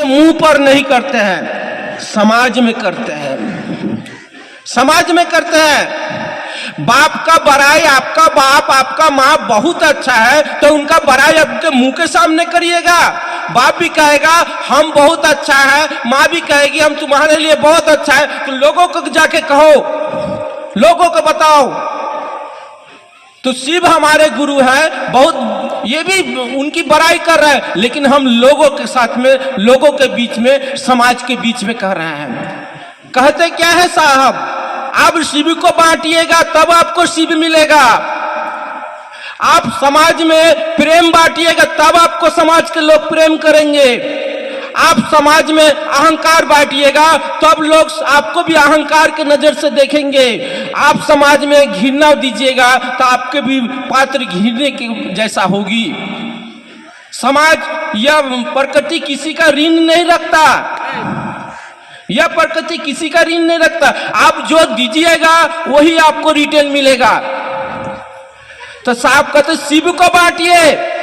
मुंह पर नहीं करते हैं, समाज में करते हैं, समाज में करते हैं। बाप का बड़ाई, आपका बाप आपका माँ बहुत अच्छा है तो उनका बड़ाई आपके मुंह के सामने करिएगा। बाप भी कहेगा हम बहुत अच्छा है, माँ भी कहेगी हम तुम्हारे लिए बहुत अच्छा है, तो लोगों को जाके कहो, लोगों को बताओ। तो शिव हमारे गुरु हैं, बहुत ये भी उनकी बड़ाई कर रहे हैं, लेकिन हम लोगों के साथ में, लोगों के बीच में, समाज के बीच में कह रहे हैं। कहते क्या है साहब, आप शिव को बांटिएगा तब आपको शिव मिलेगा। आप समाज में प्रेम बांटिएगा तब आपको समाज के लोग प्रेम करेंगे। आप समाज में अहंकार बांटिएगा तब लोग आपको भी अहंकार के नजर से देखेंगे। आप समाज में घृणा दीजिएगा तो आपके भी पात्र घृणे के जैसा होगी। समाज या प्रकृति किसी का ऋण नहीं रखता, यह प्रकृति किसी का ऋण नहीं रखता। आप जो दीजिएगा वही आपको रिटर्न मिलेगा। तो साहब कहते शिव को बांटिए,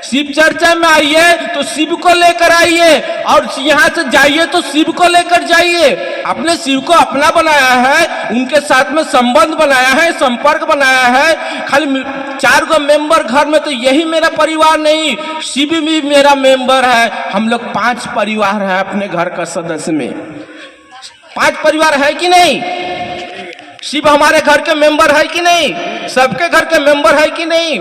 शिव चर्चा में आइए तो शिव को लेकर आइए, और यहाँ से जाइए तो शिव को लेकर जाइए। अपने शिव को अपना बनाया है, उनके साथ में संबंध बनाया है, संपर्क बनाया है। खाली 4 गो मेंबर घर में तो यही मेरा परिवार नहीं, शिव भी मेरा मेंबर है। हम लोग 5 परिवार है अपने घर का सदस्य में। 5 परिवार है कि नहीं? शिव हमारे घर के मेंबर है कि नहीं? सबके घर के मेंबर है कि नहीं?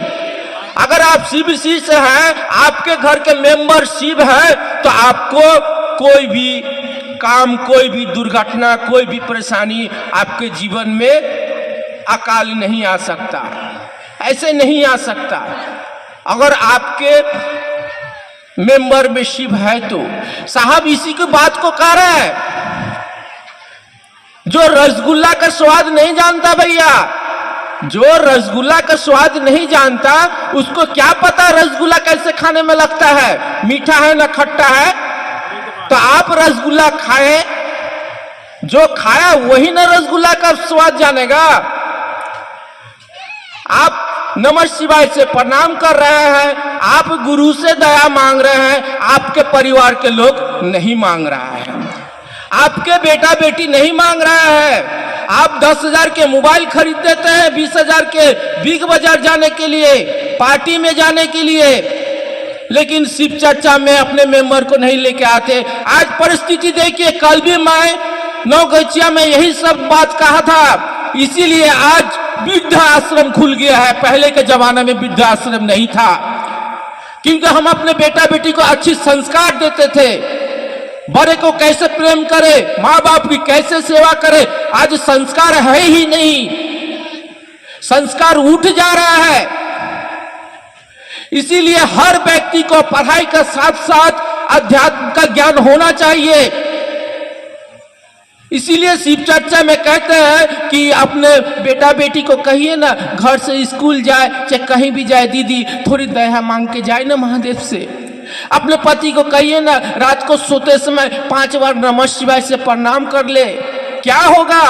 अगर आप शिव से हैं, आपके घर के मेंबर शिव है, तो आपको कोई भी काम, कोई भी दुर्घटना, कोई भी परेशानी आपके जीवन में अकाल नहीं आ सकता, ऐसे नहीं आ सकता। अगर आपके मेंबर में शिव है तो साहब इसी की बात को कह रहे हैं। जो रसगुल्ला का स्वाद नहीं जानता भैया, जो रसगुल्ला का स्वाद नहीं जानता उसको क्या पता रसगुल्ला कैसे खाने में लगता है, मीठा है ना खट्टा है। तो आप रसगुल्ला खाएं, जो खाया वही ना रसगुल्ला का स्वाद जानेगा। आप नमः शिवाय से प्रणाम कर रहे हैं, आप गुरु से दया मांग रहे हैं, आपके परिवार के लोग नहीं मांग रहे हैं, आपके बेटा बेटी नहीं मांग रहा है। आप 10,000 के मोबाइल खरीद देते हैं, 20,000 के बिग बाजार जाने के लिए, पार्टी में जाने के लिए, लेकिन शिव चर्चा में अपने मेंबर को नहीं लेके आते। आज परिस्थिति देखिए, कल भी मैं नौगछिया में यही सब बात कहा था, इसीलिए आज वृद्धाश्रम खुल गया है। पहले के जमाने में वृद्धाश्रम नहीं था, क्योंकि हम अपने बेटा बेटी को अच्छी संस्कार देते थे, बड़े को कैसे प्रेम करे, माँ बाप की कैसे सेवा करे। आज संस्कार है ही नहीं, संस्कार उठ जा रहा है। इसीलिए हर व्यक्ति को पढ़ाई का साथ साथ अध्यात्म का ज्ञान होना चाहिए। इसीलिए शिव चर्चा में कहते हैं कि अपने बेटा बेटी को कहिए ना, घर से स्कूल जाए चाहे कहीं भी जाए, दीदी थोड़ी दया मांग के जाए ना महादेव से। अपने पति को कहिए ना, रात को सोते समय 5 बार नमः शिवाय से प्रणाम कर ले। क्या होगा?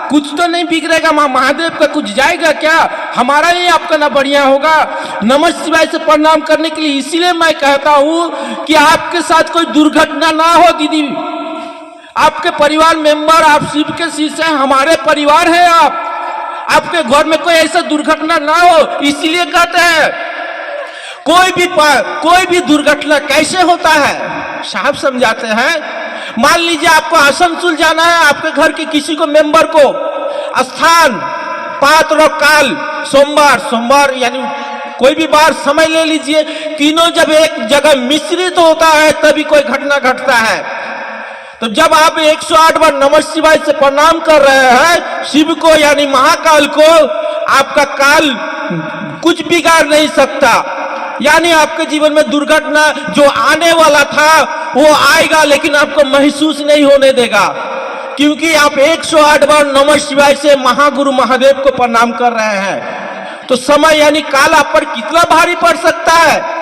कुछ तो नहीं बिगड़ेगा, महादेव का कुछ जाएगा क्या? हमारा ही आपका ना बढ़िया होगा। नमः शिवाय से प्रणाम करने के लिए इसीलिए मैं कहता हूं कि आपके साथ कोई दुर्घटना ना हो दीदी। आपके परिवार मेंबर, आप शिव के शिष्य हैं, हमारे परिवार है आप, आपके घर में कोई ऐसा दुर्घटना ना हो, इसीलिए कहते हैं। कोई भी दुर्घटना कैसे होता है साहब समझाते हैं। मान लीजिए आपको आसनसोल जाना है, आपके घर के किसी को मेंबर को, स्थान, पात्र और काल, सोमवार यानी कोई भी बार समय ले लीजिए, तीनों जब एक जगह मिश्रित होता है तभी कोई घटना घटता है। तो जब आप 108 बार नमः शिवाय से प्रणाम कर रहे हैं शिव को यानी महाकाल को, आपका काल कुछ बिगाड़ नहीं सकता। यानी आपके जीवन में दुर्घटना जो आने वाला था वो आएगा, लेकिन आपको महसूस नहीं होने देगा, क्योंकि आप 108 बार नमः शिवाय से महागुरु महादेव को प्रणाम कर रहे हैं। तो समय यानी काल आप पर कितना भारी पड़ सकता है।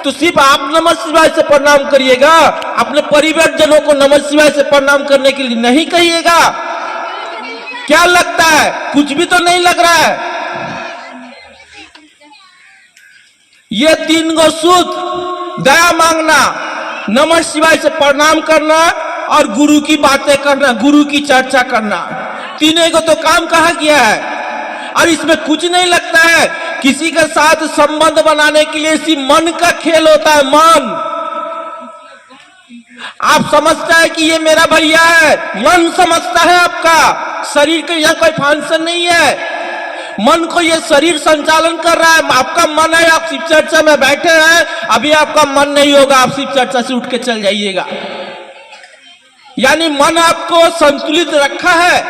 तो सिर्फ आप नमः शिवाय से प्रणाम करिएगा, अपने परिवारजनों को नमः शिवाय से प्रणाम करने के लिए नहीं कहिएगा। क्या लगता है? कुछ भी तो नहीं लग रहा है। ये 3 गो सूत्र, दया मांगना, नमः शिवाय से प्रणाम करना और गुरु की बातें करना, गुरु की चर्चा करना, तीनों को तो काम कहा गया है। और इसमें कुछ नहीं लगता है। किसी के साथ संबंध बनाने के लिए सिर्फ मन का खेल होता है। मन आप समझता है कि ये मेरा भैया है, मन समझता है आपका। शरीर के यहाँ कोई फंक्शन नहीं है। मन को ये शरीर संचालन कर रहा है। आपका मन है, आप शिव चर्चा में बैठे हैं, अभी आपका मन नहीं होगा, आप शिव चर्चा से उठ के चल जाइएगा। यानी मन आपको संतुलित रखा है।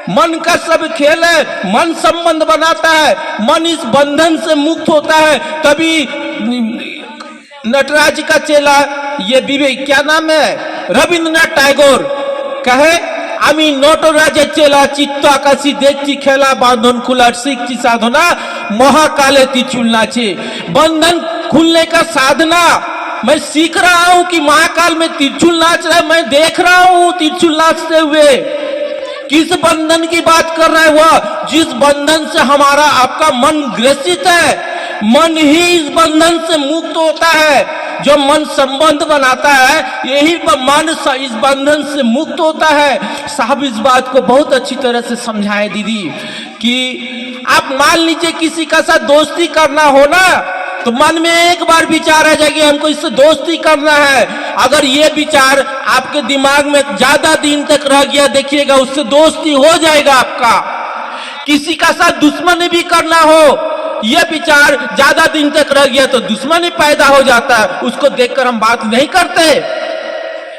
मन का सब खेल है। मन संबंध बनाता है, मन इस बंधन से मुक्त होता है। तभी नटराज का चेला, ये विवेक क्या नाम है, रविंद्रनाथ टैगोर कहे, আমি নটরাজের চেলা চিত্ত আকাশী দেখছি খেলা বাঁধন খুলার শিখছি साधना महाकाले त्रिशूल नाचे। बंधन खुलने का साधना मैं सीख रहा हूं कि महाकाल में त्रिशूल नाच रहा है। मैं देख रहा हूं त्रिशूल नाचते हुए। किस बंधन की बात कर रहा है वह? जिस बंधन से हमारा आपका मन ग्रसित है, मन ही इस बंधन से मुक्त होता है। जो मन संबंध बनाता है, यही मन इस बंधन से मुक्त होता है। साहब इस बात को बहुत अच्छी तरह से समझाए दीदी कि आप मान लीजिए किसी का साथ दोस्ती करना हो ना, तो मन में एक बार विचार आ जाएगी हमको इससे दोस्ती करना है। अगर ये विचार आपके दिमाग में ज्यादा दिन तक रह गया, देखिएगा उससे दोस्ती हो जाएगा आपका। किसी का साथ दुश्मनी भी करना हो, यह विचार ज्यादा दिन तक रह गया तो दुश्मनी पैदा हो जाता है। उसको देखकर हम बात नहीं करते।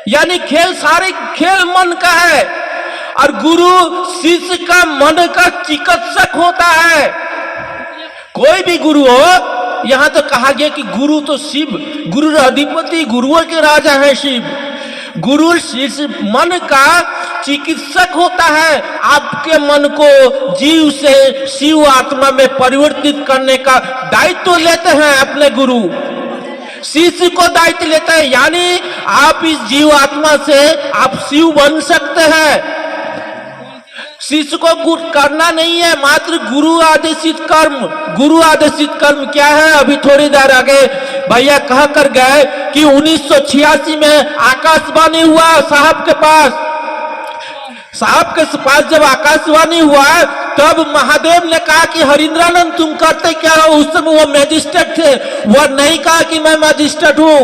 यानी खेल, सारे खेल मन का है। और गुरु शिष्य का मन का चिकित्सक होता है। कोई भी गुरु हो, यहां तो कहा गया कि गुरु तो शिव, गुरु अधिपति, गुरुओं के राजा है शिव। गुरु शिष्य मन का चिकित्सक होता है। आपके मन को जीव से शिव आत्मा में परिवर्तित करने का दायित्व लेते हैं अपने गुरु। शिष्य को दायित्व लेते हैं, यानी आप इस जीव आत्मा से आप शिव बन सकते हैं। शिष्य को करना नहीं है, मात्र गुरु आदेशित कर्म। गुरु आदेशित कर्म क्या है? अभी थोड़ी देर आगे भैया कह कर गए कि 1986 में आकाशवाणी हुआ साहब के पास। साहब के पास जब आकाशवाणी हुआ तब महादेव ने कहा कि हरिंद्रानंद तुम करते क्या हो? उस समय वो मैजिस्ट्रेट थे। वह नहीं कहा कि मैं मैजिस्ट्रेट हूँ,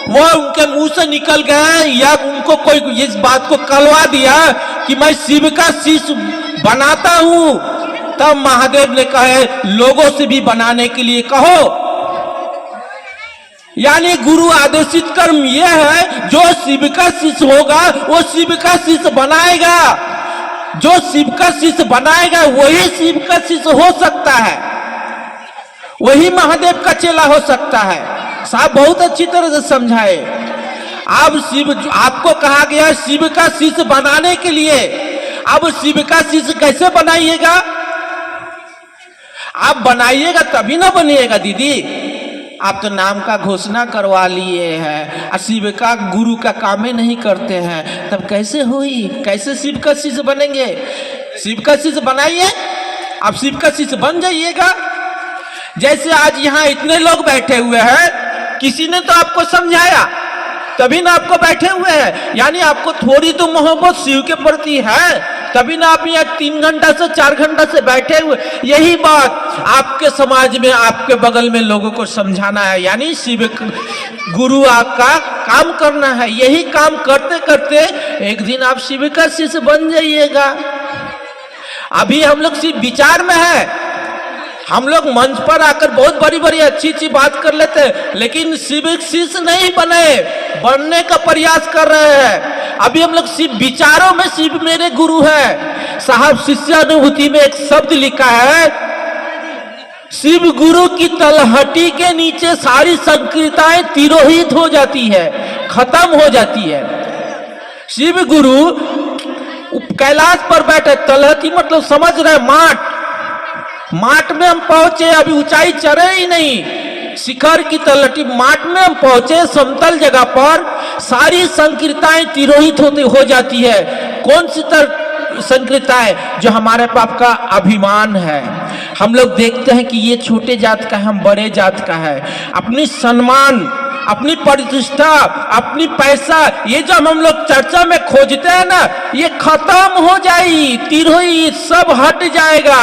वो उनके मुंह से निकल गया, या उनको कोई इस बात को कलवा दिया कि मैं शिव का शिष्य बनाता हूं। तब महादेव ने कहे लोगों से भी बनाने के लिए कहो। यानी गुरु आदेशित कर्म यह है, जो शिव का शिष्य होगा वो शिव का शिष्य बनाएगा। जो शिव का शिष्य बनाएगा वही शिव का शिष्य हो सकता है, वही महादेव का चेला हो सकता है। साहब बहुत अच्छी तरह से समझाए। अब शिव, आपको कहा गया शिव का शिष्य बनाने के लिए। अब शिव का शिष्य कैसे बनाइएगा? आप बनाइएगा तभी ना बनिएगा दीदी। आप तो नाम का घोषणा करवा लिए हैं, शिव का गुरु का काम ही नहीं करते हैं, तब कैसे हुई? कैसे शिव का शिष्य बनेंगे? शिव का शिष्य बनाइए, आप शिव का शिष्य बन जाइएगा। जैसे आज यहाँ इतने लोग बैठे हुए हैं, किसी ने तो आपको समझाया तभी ना आपको बैठे हुए हैं। यानी आपको थोड़ी तो मोहब्बत शिव के प्रति है, तभी ना आप यहाँ 3 घंटा से 4 घंटा से बैठे हुए। यही बात आपके समाज में, आपके बगल में लोगों को समझाना है। यानी शिव गुरु आपका काम करना है। यही काम करते करते एक दिन आप शिव का शिष्य बन जाइएगा। अभी हम लोग सिर्फ विचार में है। हम लोग मंच पर आकर बहुत बड़ी बड़ी अच्छी अच्छी बात कर लेते हैं, लेकिन शिव शिष्य नहीं बनने का प्रयास कर रहे हैं। अभी हम लोग शिव विचारों में शिव मेरे गुरु है। साहब शिष्यानुभूति में एक शब्द लिखा है, शिव गुरु की तलहटी के नीचे सारी संकीर्णताएं तिरोहित हो जाती है, खत्म हो जाती है। शिव गुरु कैलाश पर बैठे, तलहटी मतलब समझ रहे, माट में हम पहुंचे, अभी ऊंचाई चढ़े ही नहीं, शिखर की तलहटी माट में हम पहुंचे, समतल जगह पर सारी संकीर्णताएं तिरोहित हो जाती है। कौन सी संकीर्णताएं? जो हमारे पाप का अभिमान है। हम लोग देखते हैं कि ये छोटे जात का है, हम बड़े जात का है। अपनी सम्मान अपनी प्रतिष्ठा, अपनी पैसा, ये जो हम लोग चर्चा में खोजते हैं ना, ये खत्म हो जाएगी, तिरोही सब हट जाएगा।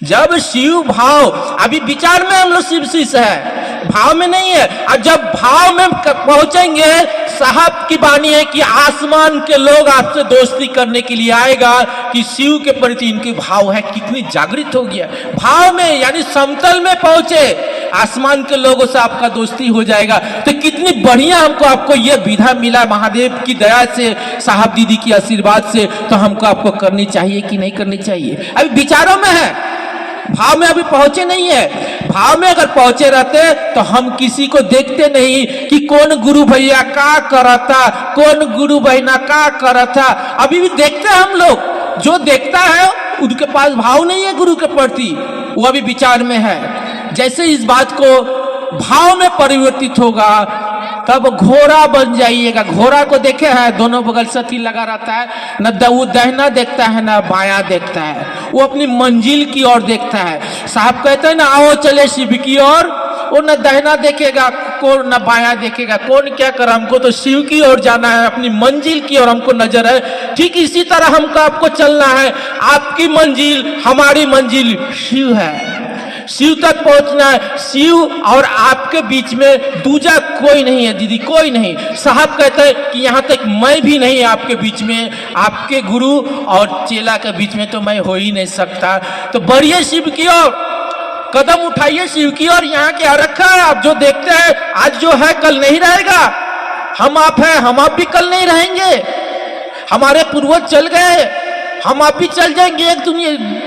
जब शिव भाव, अभी विचार में हम लोग शिव शिष्य है, भाव में नहीं है। और जब भाव में पहुंचेंगे, साहब की वाणी है कि आसमान के लोग आपसे दोस्ती करने के लिए आएगा कि शिव के प्रति इनके भाव है, कितनी जागृत हो गया। भाव में यानी समतल में पहुंचे, आसमान के लोगों से आपका दोस्ती हो जाएगा। तो कितनी बढ़िया हमको आपको ये विधा मिला महादेव की दया से, साहब दीदी की आशीर्वाद से। तो हमको आपको करनी चाहिए कि नहीं करनी चाहिए? अभी विचारों में है, भाव में अभी पहुंचे नहीं है। भाव में अगर पहुंचे रहते तो हम किसी को देखते नहीं कि कौन गुरु भैया का करता, कौन गुरु बहना का करता। अभी भी देखते हैं हम लोग, जो देखता है उनके पास भाव नहीं है गुरु के प्रति, वो अभी विचार में है। जैसे इस बात को भाव में परिवर्तित होगा, तब घोड़ा बन जाइएगा। घोड़ा को देखे हैं, दोनों बगल सती लगा रहता है, न वो दहना देखता है न बायां देखता है, वो अपनी मंजिल की ओर देखता है। साहब कहते हैं ना, आओ चले शिव की ओर, वो न दहना देखेगा कौन, न बायां देखेगा कौन क्या कर, हमको तो शिव की ओर जाना है, अपनी मंजिल की ओर हमको नजर है। ठीक इसी तरह हमको आपको चलना है। आपकी मंजिल, हमारी मंजिल शिव है, शिव तक पहुंचना है। शिव और आपके बीच में दूजा कोई नहीं है दीदी, कोई नहीं। साहब कहते हैं कि यहाँ तक मैं भी नहीं आपके बीच में, आपके गुरु और चेला के बीच में तो मैं हो ही नहीं सकता। तो बढ़िए शिव की ओर, कदम उठाइए शिव की ओर। यहाँ क्या रखा है, आप जो देखते हैं आज जो है कल नहीं रहेगा। हम आप हैं, हम आप भी कल नहीं रहेंगे। हमारे पूर्वज चल गए, हम आप भी चल जाएंगे एक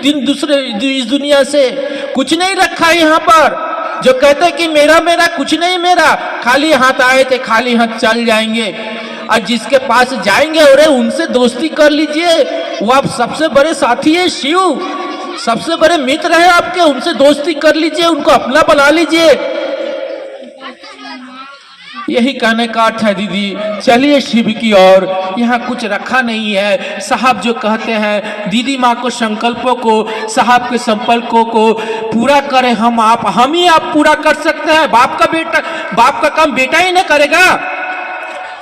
दिन दूसरे इस दुनिया से। कुछ नहीं रखा है यहाँ पर। जो कहते हैं कि मेरा मेरा, कुछ नहीं मेरा, खाली हाथ आए थे खाली हाथ चल जाएंगे। और जिसके पास जाएंगे अरे उनसे दोस्ती कर लीजिए, वो आप सबसे बड़े साथी है शिव, सबसे बड़े मित्र है आपके, उनसे दोस्ती कर लीजिए, उनको अपना बना लीजिए। यही कहने का अर्थ है दीदी। चलिए शिव की ओर, यहाँ कुछ रखा नहीं है। साहब जो कहते हैं, दीदी माँ को संकल्पों को, साहब के संकल्पों को पूरा करें हम ही आप पूरा कर सकते हैं। बाप का काम बेटा ही न करेगा,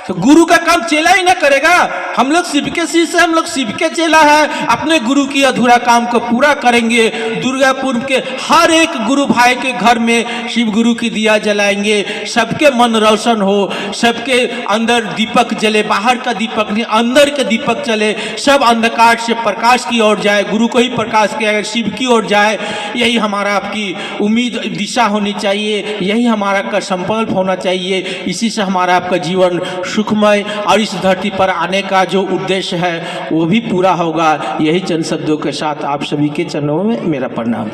तो गुरु का काम चेला ही ना करेगा। हम लोग शिव के शिष्य, हम लोग शिव के चेला है, अपने गुरु की अधूरा काम को पूरा करेंगे। दुर्गापुर के हर एक गुरु भाई के घर में शिव गुरु की दिया जलाएंगे, सबके मन रोशन हो, सबके अंदर दीपक जले, बाहर का दीपक नहीं अंदर के दीपक चले, सब अंधकार से प्रकाश की ओर जाए, गुरु को ही प्रकाश किया अगर शिव की ओर जाए। यही हमारा आपकी उम्मीद दिशा होनी चाहिए, यही हमारा का संकल्प होना चाहिए। इसी से हमारा आपका जीवन सुखमय और इस धरती पर आने का जो उद्देश्य है वो भी पूरा होगा। यही चंद शब्दों के साथ आप सभी के चरणों में मेरा प्रणाम।